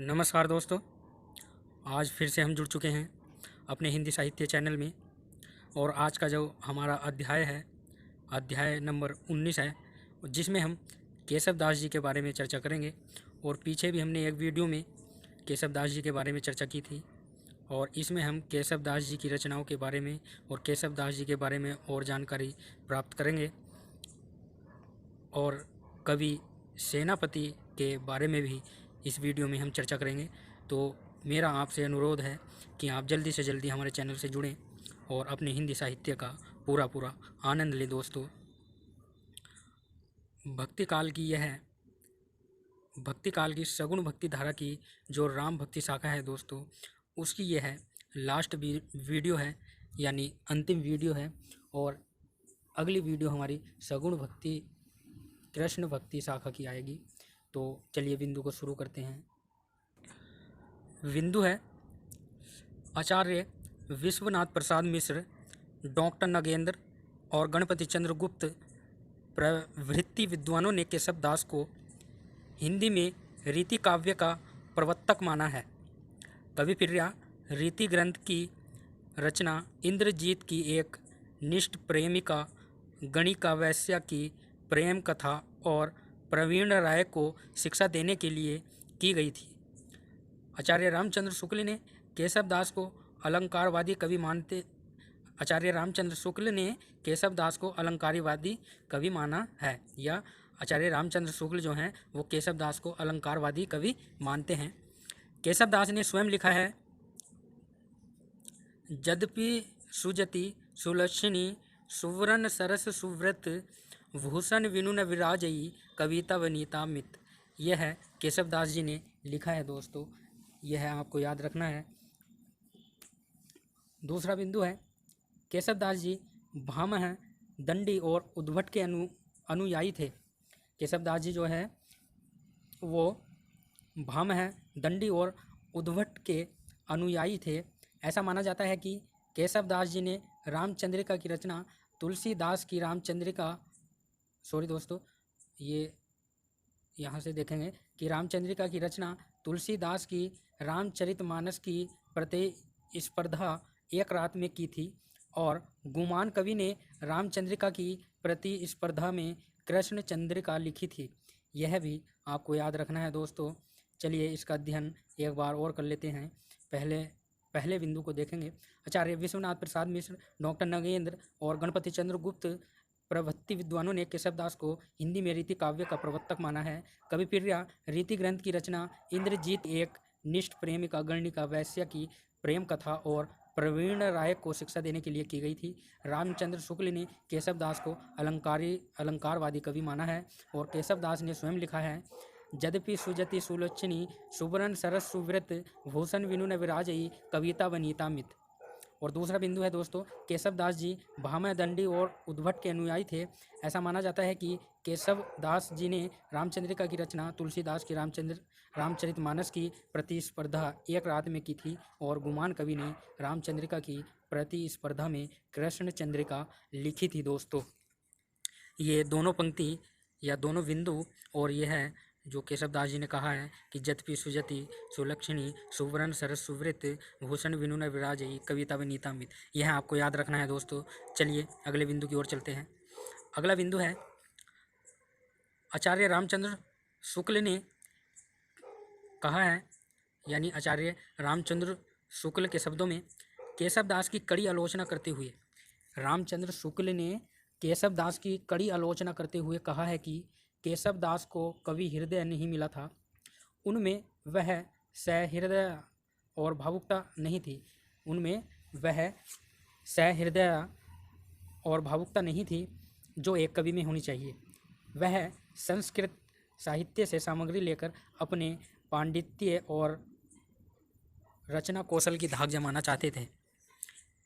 नमस्कार दोस्तों। आज फिर से हम जुड़ चुके हैं अपने हिंदी साहित्य चैनल में। और आज का जो हमारा अध्याय है, अध्याय नंबर 19 है, जिसमें हम केशव दास जी के बारे में चर्चा करेंगे। और पीछे भी हमने एक वीडियो में केशव दास जी के बारे में चर्चा की थी, और इसमें हम केशव दास जी की रचनाओं के बारे में और केशव दास जी के बारे में और जानकारी प्राप्त करेंगे। और कवि सेनापति के बारे में भी इस वीडियो में हम चर्चा करेंगे। तो मेरा आपसे अनुरोध है कि आप जल्दी से जल्दी हमारे चैनल से जुड़ें और अपने हिंदी साहित्य का पूरा आनंद लें। दोस्तों, भक्ति काल की सगुण भक्ति धारा की जो राम भक्ति शाखा है दोस्तों, उसकी यह है लास्ट वीडियो है, यानी अंतिम वीडियो है। और अगली वीडियो हमारी सगुण भक्ति कृष्ण भक्ति शाखा की आएगी। तो चलिए बिंदु को शुरू करते हैं। बिंदु है आचार्य विश्वनाथ प्रसाद मिश्र, डॉक्टर नगेंद्र और गणपति चंद्र गुप्त प्रभृति विद्वानों ने केशव दास को हिंदी में रीति काव्य का प्रवर्तक माना है। कविप्रिया रीति ग्रंथ की रचना इंद्रजीत की एक निष्ठ प्रेमिका गणिका वैश्या की प्रेम कथा और प्रवीण राय को शिक्षा देने के लिए की गई थी। आचार्य रामचंद्र शुक्ल ने केशव दास को अलंकारवादी कवि माना है, या आचार्य रामचंद्र शुक्ल जो हैं वो केशव दास को अलंकारवादी कवि मानते हैं। केशव दास ने स्वयं लिखा है, यद्यपि सुजति सुलक्षणी सुवर्ण सरस सुव्रत भूषण विनुन विराजई कविता वनीता मित। यह है केशव दास जी ने लिखा है दोस्तों, यह है आपको याद रखना है। दूसरा बिंदु है केशव दास जी भामह, दंडी और उद्भट के अनुयायी थे। केशव दास जी जो है वो भामह, दंडी और उद्भट के अनुयायी थे। ऐसा माना जाता है कि केशव दास जी ने रामचंद्रिका की रचना तुलसीदास की ये यहाँ से देखेंगे कि रामचंद्रिका की रचना तुलसीदास की रामचरितमानस की प्रतिस्पर्धा एक रात में की थी, और गुमान कवि ने रामचंद्रिका की प्रतिस्पर्धा में कृष्ण चंद्रिका लिखी थी। यह भी आपको याद रखना है दोस्तों। चलिए इसका अध्ययन एक बार और कर लेते हैं। पहले बिंदु को देखेंगे। आचार्य विश्वनाथ प्रसाद मिश्र, डॉक्टर नगेंद्र और गणपति चंद्र गुप्त प्रभृति विद्वानों ने केशव दास को हिंदी में रीति काव्य का प्रवर्तक माना है। कविप्रिया रीति ग्रंथ की रचना इंद्रजीत एक निष्ठ प्रेमिका गणिका वैश्या की प्रेम कथा और प्रवीण राय को शिक्षा देने के लिए की गई थी। रामचंद्र शुक्ल ने केशव दास को अलंकारवादी कवि माना है, और केशव दास ने स्वयं लिखा है, यद्यपि सुजति सुलोचनी सुवर्ण सरस सुव्रत भूषण विनुन विराजई कविता वनीता मित। और दूसरा बिंदु है दोस्तों, केशव दास जी भामह, दंडी और उद्भट के अनुयायी थे। ऐसा माना जाता है कि केशव दास जी ने रामचंद्रिका की रचना तुलसीदास की रामचरितमानस की प्रतिस्पर्धा एक रात में की थी, और गुमान कवि ने रामचंद्रिका की प्रतिस्पर्धा में कृष्ण चंद्रिका लिखी थी। दोस्तों, ये दोनों पंक्ति या दोनों बिंदु और यह है जो केशव दास जी ने कहा है कि यद्यपि सुजति सुलक्षणी सुवर्ण सरस सुवृत भूषण विनुन विराजई कविता वनीता मित। यह आपको याद रखना है दोस्तों। चलिए अगले बिंदु की ओर चलते हैं। अगला बिंदु है आचार्य रामचंद्र शुक्ल ने कहा है, यानी आचार्य रामचंद्र शुक्ल के शब्दों में केशव दास की कड़ी आलोचना करते हुए रामचंद्र शुक्ल ने केशव दास की कड़ी आलोचना करते हुए कहा है कि केशव दास को कवि हृदय नहीं मिला था, उनमें वह सहृदय और भावुकता नहीं थी। जो एक कवि में होनी चाहिए। वह संस्कृत साहित्य से सामग्री लेकर अपने पांडित्य और रचना कौशल की धाक जमाना चाहते थे।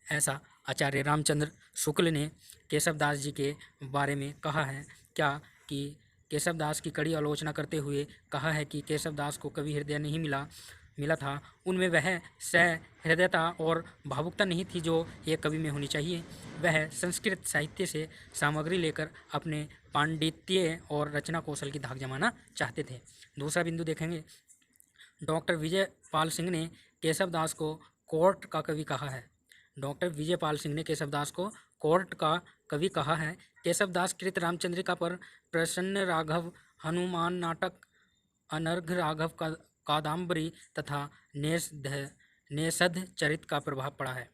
ऐसा आचार्य रामचंद्र शुक्ल ने केशव दास जी के बारे में कहा है कि केशव दास की कड़ी आलोचना करते हुए कहा है कि केशव दास को कवि हृदय नहीं मिला था, उनमें वह सहृदयता और भावुकता नहीं थी जो एक कवि में होनी चाहिए। वह संस्कृत साहित्य से सामग्री लेकर अपने पांडित्य और रचना कौशल की धाक जमाना चाहते थे। दूसरा बिंदु देखेंगे, डॉक्टर विजय पाल सिंह ने केशव दास को कोर्ट का कवि कहा है। डॉक्टर विजय पाल सिंह ने केशव दास को कोर्ट का कवि कहा है। केशव दास कृत रामचंद्रिका पर प्रसन्न राघव, हनुमान नाटक, अनर्घ राघव का कादम्बरी तथा नेषध चरित का प्रभाव पड़ा है।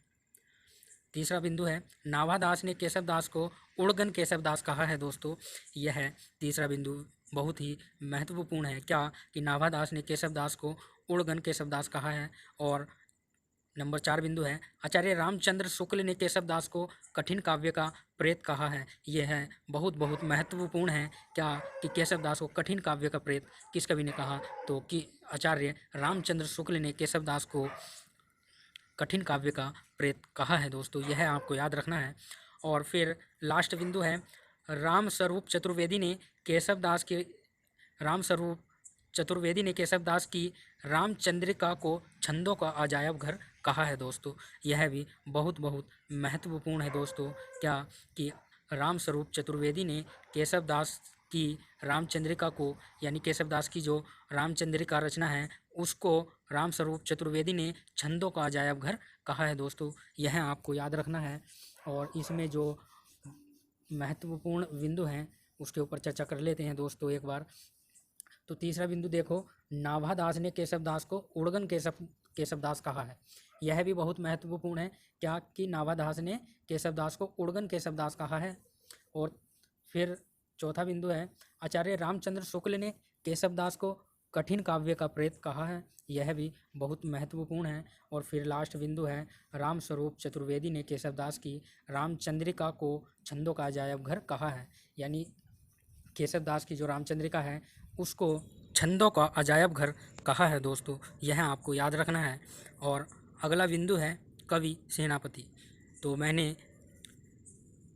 तीसरा बिंदु है नाभादास ने केशव दास को उड़गन केशव दास कहा है। दोस्तों यह तीसरा बिंदु बहुत ही महत्वपूर्ण है, क्या कि नाभादास ने केशव दास को उड़गन केशव दास कहा है। और नंबर 4 बिंदु है आचार्य रामचंद्र शुक्ल ने केशव दास को कठिन काव्य का प्रेत कहा है। यह है बहुत बहुत महत्वपूर्ण है, क्या कि केशव दास को कठिन काव्य का प्रेत किस कवि ने कहा, तो कि आचार्य रामचंद्र शुक्ल ने केशव दास को कठिन काव्य का प्रेत कहा है। दोस्तों यह आपको याद रखना है। और फिर लास्ट बिंदु है राम स्वरूप चतुर्वेदी ने केशव दास की रामचंद्रिका को छंदों का अजायब घर कहा है। दोस्तों यह भी बहुत बहुत महत्वपूर्ण है दोस्तों, क्या कि राम स्वरूप चतुर्वेदी ने केशव दास की रामचंद्रिका को, यानी केशव दास की जो रामचंद्रिका रचना है उसको राम स्वरूप चतुर्वेदी ने छंदों का अजायब घर कहा है। दोस्तों यह आपको याद रखना है। और इसमें जो महत्वपूर्ण बिंदु हैं उसके ऊपर चर्चा कर लेते हैं दोस्तों एक बार। तो तीसरा बिंदु देखो, नाभादास ने केशव दास को उड़गन केशव दास कहा है। यह भी बहुत महत्वपूर्ण है, क्या कि नाभादास ने केशव दास को उड़गन केशव दास कहा है। और फिर चौथा बिंदु है आचार्य रामचंद्र शुक्ल ने केशव दास को कठिन काव्य का प्रेत कहा है। यह भी बहुत महत्वपूर्ण है। और फिर लास्ट बिंदु है राम स्वरूप चतुर्वेदी ने केशव दास की रामचंद्रिका को छंदों का अजायब घर कहा है, यानी केशव दास की जो रामचंद्रिका है उसको छंदों का अजायब घर कहा है। दोस्तों यह आपको याद रखना है। और अगला बिंदु है कवि सेनापति। तो मैंने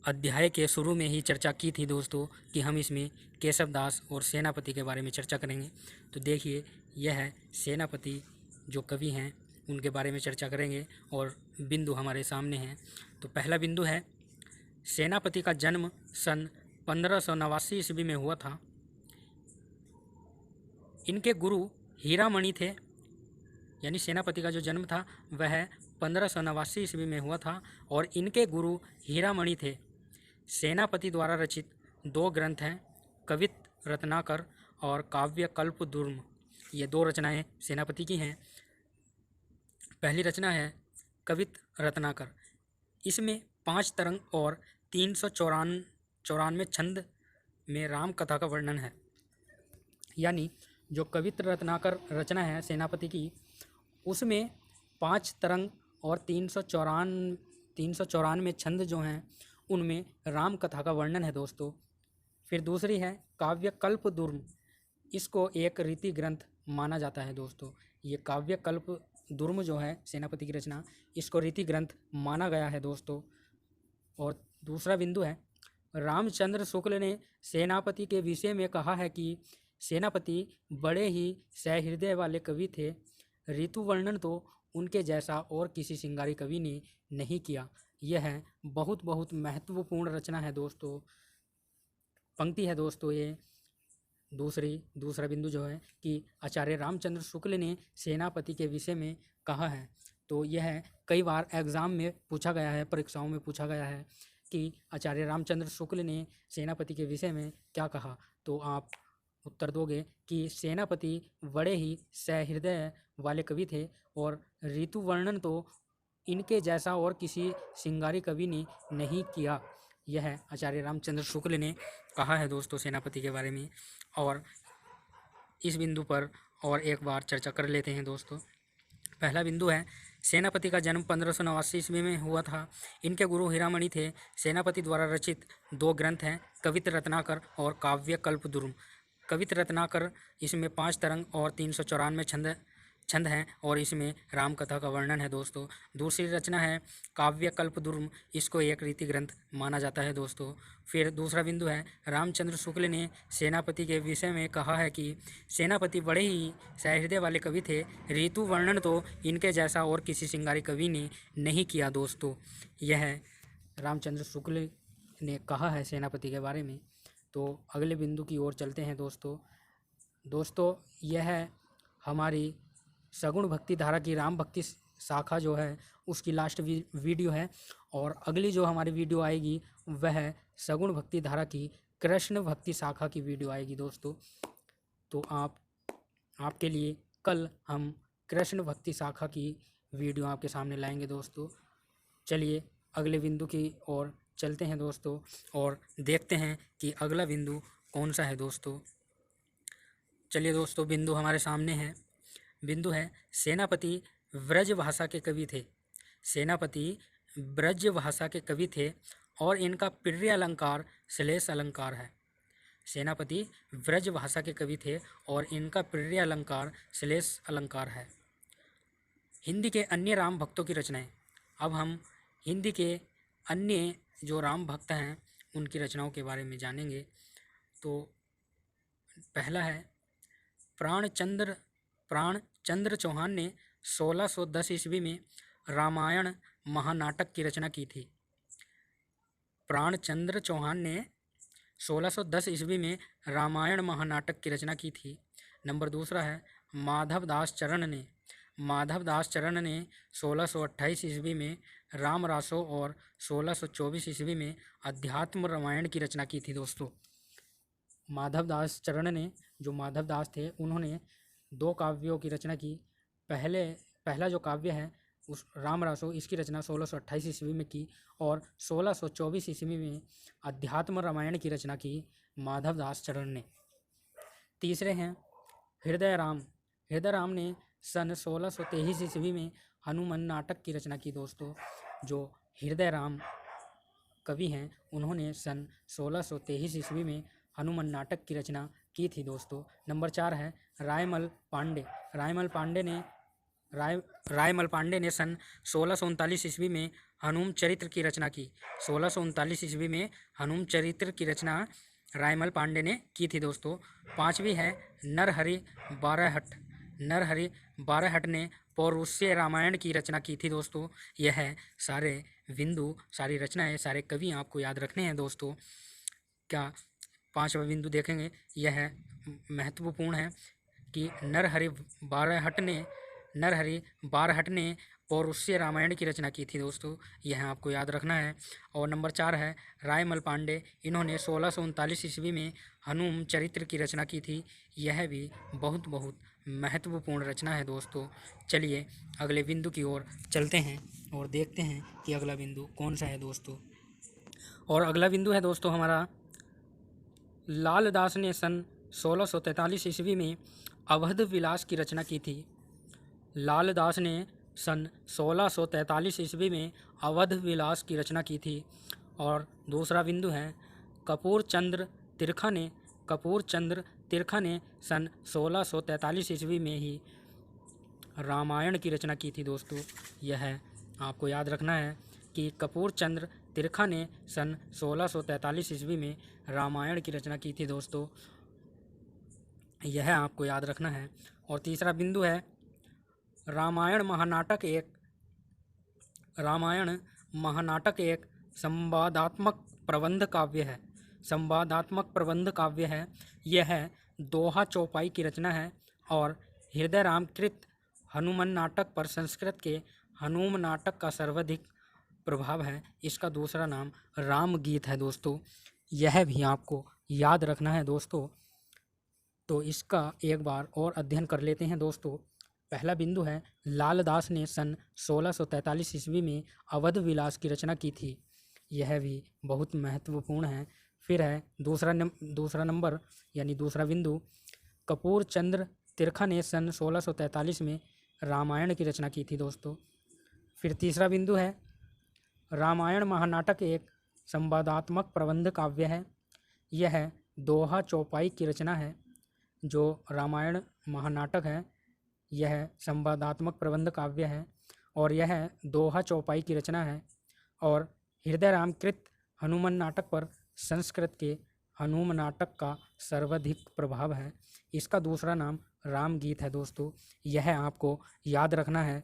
अध्याय के शुरू में ही चर्चा की थी दोस्तों कि हम इसमें केशव दास और सेनापति के बारे में चर्चा करेंगे। तो देखिए यह है सेनापति जो कवि हैं उनके बारे में चर्चा करेंगे और बिंदु हमारे सामने हैं। तो पहला बिंदु है सेनापति का जन्म सन 1589 ईस्वी में हुआ था। इनके गुरु हीरामणि थे, यानी सेनापति का जो जन्म था वह 1589 ईस्वी में हुआ था और इनके गुरु हीरामणि थे। सेनापति द्वारा रचित 2 ग्रंथ हैं, कवित रत्नाकर और काव्य कल्पद्रुम। ये 2 रचनाएं सेनापति की हैं। पहली रचना है कवित रत्नाकर। इसमें 5 तरंग और 394 छंद में राम कथा का वर्णन है। यानी जो कवित रत्नाकर रचना है सेनापति की उसमें 5 तरंग और 394 छंद जो हैं उनमें राम कथा का वर्णन है दोस्तों। फिर दूसरी है काव्य कल्पद्रुम। इसको एक रीति ग्रंथ माना जाता है दोस्तों। ये काव्य कल्पद्रुम जो है सेनापति की रचना, इसको रीति ग्रंथ माना गया है दोस्तों। और दूसरा बिंदु है रामचंद्र शुक्ल ने सेनापति के विषय में कहा है कि सेनापति बड़े ही सहृदय वाले कवि थे। ऋतु वर्णन तो उनके जैसा और किसी श्रृंगारी कवि ने नहीं किया। यह बहुत बहुत महत्वपूर्ण रचना है दोस्तों, पंक्ति है दोस्तों। ये दूसरा बिंदु जो है कि आचार्य रामचंद्र शुक्ल ने सेनापति के विषय में कहा है। तो यह कई बार एग्ज़ाम में पूछा गया है, परीक्षाओं में पूछा गया है कि आचार्य रामचंद्र शुक्ल ने सेनापति के विषय में क्या कहा। तो आप उत्तर दोगे कि सेनापति बड़े ही सहृदय वाले कवि थे और ऋतु वर्णन तो इनके जैसा और किसी श्रृंगारी कवि ने नहीं किया। यह आचार्य रामचंद्र शुक्ल ने कहा है दोस्तों सेनापति के बारे में। और इस बिंदु पर और एक बार चर्चा कर लेते हैं दोस्तों। पहला बिंदु है सेनापति का जन्म 1589 ईस्वी में हुआ था। इनके गुरु हीरामणि थे। सेनापति द्वारा रचित 2 ग्रंथ हैं, कवित रत्नाकर और काव्य कल्पद्रुम। कवित रत्नाकर इसमें 5 तरंग और 394 छंद हैं और इसमें रामकथा का वर्णन है दोस्तों। दूसरी रचना है काव्य कल्पद्रुम, इसको एक रीति ग्रंथ माना जाता है दोस्तों। फिर दूसरा बिंदु है रामचंद्र शुक्ल ने सेनापति के विषय में कहा है कि सेनापति बड़े ही सहृदय वाले कवि थे। ऋतु वर्णन तो इनके जैसा और किसी श्रृंगारी कवि ने नहीं किया दोस्तों। यह रामचंद्र शुक्ल ने कहा है सेनापति के बारे में। तो अगले बिंदु की ओर चलते हैं दोस्तों। यह हमारी सगुण भक्ति धारा की राम भक्ति शाखा जो है उसकी लास्ट वीडियो है, और अगली जो हमारी वीडियो आएगी वह सगुण भक्ति धारा की कृष्ण भक्ति शाखा की वीडियो आएगी दोस्तों। तो आपके लिए कल हम कृष्ण भक्ति शाखा की वीडियो आपके सामने लाएंगे दोस्तों। चलिए अगले बिंदु की ओर चलते हैं दोस्तों, और देखते हैं कि अगला बिंदु कौन सा है दोस्तों। चलिए दोस्तों, बिंदु हमारे सामने है। बिंदु है सेनापति ब्रज भाषा के कवि थे। सेनापति ब्रज भाषा के कवि थे और इनका प्रिय अलंकार श्लेष अलंकार है। सेनापति ब्रज भाषा के कवि थे और इनका प्रिय अलंकार श्लेष अलंकार है। हिंदी के अन्य राम भक्तों की रचनाएं। अब हम हिंदी के अन्य जो राम भक्त हैं उनकी रचनाओं के बारे में जानेंगे। तो पहला है प्राणचंद्र चौहान ने 1610 ईस्वी में रामायण महानाटक की रचना की थी। प्राणचंद्र चौहान ने 1610 ईस्वी में रामायण महानाटक की रचना की थी। नंबर दूसरा है माधवदास चरण ने 1628 ईस्वी में राम रासो और 1624 ईस्वी में अध्यात्म रामायण की रचना की थी दोस्तों। माधवदास चरण ने, जो माधवदास थे, उन्होंने 2 काव्यों की रचना की। पहला जो काव्य है उस राम रासो, इसकी रचना 1628 ईस्वी में की, और 1624 ईस्वी में अध्यात्म रामायण की रचना की माधवदास चरण ने। तीसरे हैं हृदय राम ने सन 1623 ईस्वी में हनुमान नाटक की रचना की दोस्तों। जो हृदय राम कवि हैं उन्होंने सन 1623 ईस्वी में हनुमान नाटक की रचना की थी दोस्तों। नंबर 4 है रायमल पांडे ने सन 1639 ईस्वी में हनुम चरित्र की रचना की। 1639 ईस्वी में हनुम चरित्र की रचना रायमल पांडे ने की थी दोस्तों। 5वीं है नरहरि बारहट ने पौरुष्य रामायण की रचना की थी दोस्तों। यह सारे बिंदु, सारी रचनाएं, सारे कवि आपको याद रखने हैं दोस्तों। क्या 5वां बिंदु देखेंगे, यह महत्वपूर्ण है कि नरहरि बारहट ने पौरुष्य रामायण की रचना की थी दोस्तों। यह आपको याद रखना है। और नंबर 4 है रायमल पांडे, इन्होंने 1639 ईस्वी में हनुम चरित्र की रचना की थी। यह भी बहुत महत्वपूर्ण रचना है दोस्तों। चलिए अगले बिंदु की ओर चलते हैं और देखते हैं कि अगला बिंदु कौन सा है दोस्तों। और अगला बिंदु है दोस्तों हमारा, लालदास ने सन 1643 ईस्वी में अवध विलास की रचना की थी। लालदास ने सन 1643 ईस्वी में अवध विलास की रचना की थी। और दूसरा बिंदु है कपूर चंद्र तिरखा ने सन 1643 ईस्वी में ही रामायण की रचना की थी दोस्तों। यह आपको याद रखना है कि कपूर चंद्र तिरखा ने सन 1643 ईस्वी में रामायण की रचना की थी दोस्तों। यह आपको याद रखना है। और तीसरा बिंदु है रामायण महानाटक एक संवादात्मक प्रबंध काव्य है। यह दोहा चौपाई की रचना है और हृदय राम कृत हनुमान नाटक पर संस्कृत के हनुम नाटक का सर्वाधिक प्रभाव है। इसका दूसरा नाम राम गीत है दोस्तों। यह भी आपको याद रखना है दोस्तों। तो इसका एक बार और अध्ययन कर लेते हैं दोस्तों। पहला बिंदु है लालदास ने सन 1643 ईस्वी में अवध विलास की रचना की थी। यह भी बहुत महत्वपूर्ण है। फिर है दूसरा नंबर यानी दूसरा बिंदु, कपूर चंद्र तिरखा ने सन 1643 में रामायण की रचना की थी दोस्तों। फिर तीसरा बिंदु है रामायण महानाटक एक संवादात्मक प्रबंध काव्य है। यह दोहा चौपाई की रचना है। जो रामायण महानाटक है यह संवादात्मक प्रबंध काव्य है और यह दोहा चौपाई की रचना है। और हृदय राम कृत हनुमान नाटक पर संस्कृत के हनुम नाटक का सर्वाधिक प्रभाव है। इसका दूसरा नाम राम गीत है दोस्तों। यह आपको याद रखना है।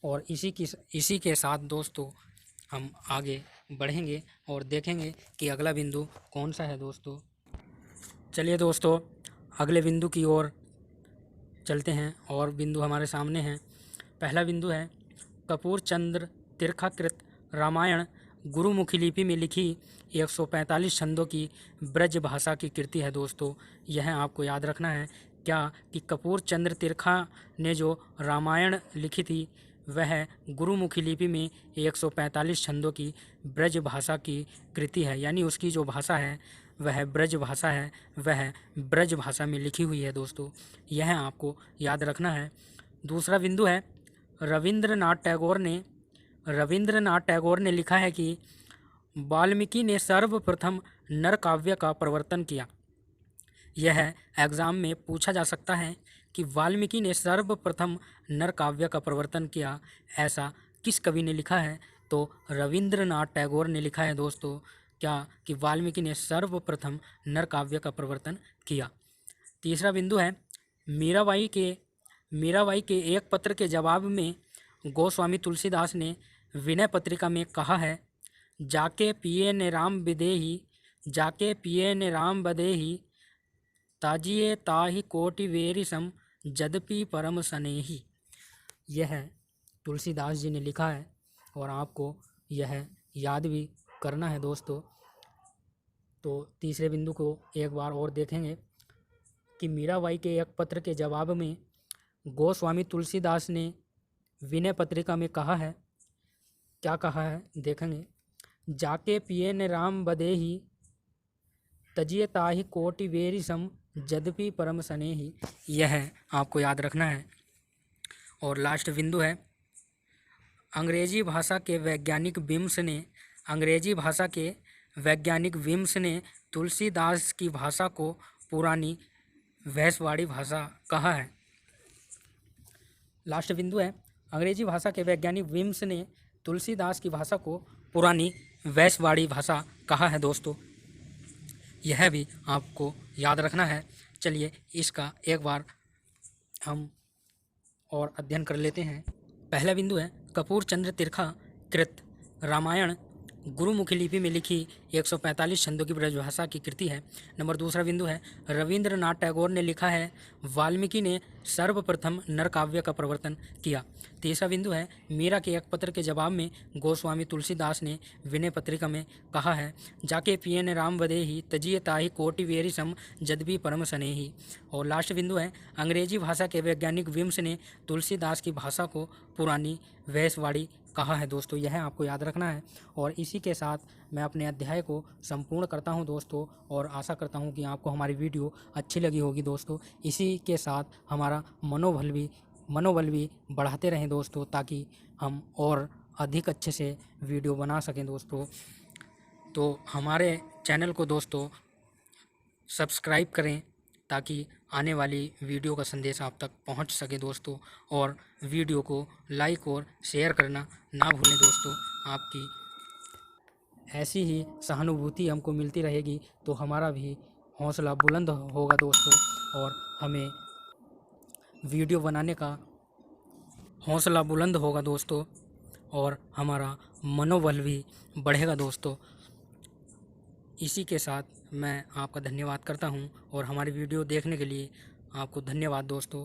और इसी के साथ दोस्तों हम आगे बढ़ेंगे और देखेंगे कि अगला बिंदु कौन सा है दोस्तों। चलिए दोस्तों अगले बिंदु की ओर चलते हैं और बिंदु हमारे सामने हैं। पहला बिंदु है कपूर चंद्र तिरखाकृत रामायण गुरुमुखी लिपि में लिखी 145 छंदों की ब्रज भाषा की कृति है दोस्तों। यह आपको याद रखना है क्या कि कपूर चंद्र तिरखा ने जो रामायण लिखी थी वह गुरुमुखी लिपि में 145 छंदों की ब्रज भाषा की कृति है, यानी उसकी जो भाषा है वह ब्रज भाषा है, वह ब्रज भाषा में लिखी हुई है दोस्तों। यह आपको याद रखना है। दूसरा बिंदु है रविंद्रनाथ टैगोर ने लिखा है कि वाल्मीकि ने सर्वप्रथम नर काव्य का प्रवर्तन किया। यह एग्ज़ाम में पूछा जा सकता है कि वाल्मीकि ने सर्वप्रथम नर काव्य का प्रवर्तन किया, ऐसा किस कवि ने लिखा है? तो रविंद्रनाथ टैगोर ने लिखा है दोस्तों क्या कि वाल्मीकि ने सर्वप्रथम नर काव्य का प्रवर्तन किया। तीसरा बिंदु है मीराबाई के एक पत्र के जवाब में गोस्वामी तुलसीदास ने विनय पत्रिका में कहा है, जाके पिए ने राम बदेही ताजिए ताहि कोटि वेरिसम जदपि परम सनेही। यह तुलसीदास जी ने लिखा है और आपको यह याद भी करना है दोस्तों। तो तीसरे बिंदु को एक बार और देखेंगे कि मीराबाई के एक पत्र के जवाब में गोस्वामी तुलसीदास ने विनय पत्रिका में कहा है, क्या कहा है देखेंगे, जाके पिए ने राम बदेही तजिए ताहि कोटि वेरिसम जदपि परम सनेही। यह आपको याद रखना है। और लास्ट बिंदु है अंग्रेजी भाषा के वैज्ञानिक विम्स ने तुलसीदास की भाषा को पुरानी भैंसवाड़ी भाषा कहा है। लास्ट बिंदु है अंग्रेजी भाषा के वैज्ञानिक विम्स ने तुलसीदास की भाषा को पुरानी भैंसवाड़ी भाषा कहा है दोस्तों। यह भी आपको याद रखना है। चलिए इसका एक बार हम और अध्ययन कर लेते हैं। पहला बिंदु है कपूर चंद्र तिरखा कृत रामायण गुरुमुखी लिपि में लिखी 145 छंदों की ब्रजभाषा की कृति है। नंबर दूसरा बिंदु है रविंद्रनाथ टैगोर ने लिखा है, वाल्मीकि ने सर्वप्रथम नर काव्य का प्रवर्तन किया। तीसरा बिंदु है मीरा के एक पत्र के जवाब में गोस्वामी तुलसीदास ने विनय पत्रिका में कहा है, जाके पियन राम बदेही तजिए ताहि कोटि वेरिसम जदबी परम सनेही। और लास्ट बिंदु है अंग्रेजी भाषा के वैज्ञानिक विम्स ने तुलसीदास की भाषा को पुरानी भैंसवाड़ी कहा है दोस्तों। यह आपको याद रखना है। और इसी के साथ मैं अपने अध्याय को संपूर्ण करता हूं दोस्तों, और आशा करता हूं कि आपको हमारी वीडियो अच्छी लगी होगी दोस्तों। इसी के साथ हमारा मनोबल भी बढ़ाते रहें दोस्तों, ताकि हम और अधिक अच्छे से वीडियो बना सकें दोस्तों। तो हमारे चैनल को दोस्तों सब्सक्राइब करें ताकि आने वाली वीडियो का संदेश आप तक पहुंच सके दोस्तों। और वीडियो को लाइक और शेयर करना ना भूलें दोस्तों। आपकी ऐसी ही सहानुभूति हमको मिलती रहेगी तो हमारा भी हौसला बुलंद होगा दोस्तों, और हमें वीडियो बनाने का हौसला बुलंद होगा दोस्तों, और हमारा मनोबल भी बढ़ेगा दोस्तों। इसी के साथ मैं आपका धन्यवाद करता हूं, और हमारी वीडियो देखने के लिए आपको धन्यवाद दोस्तों।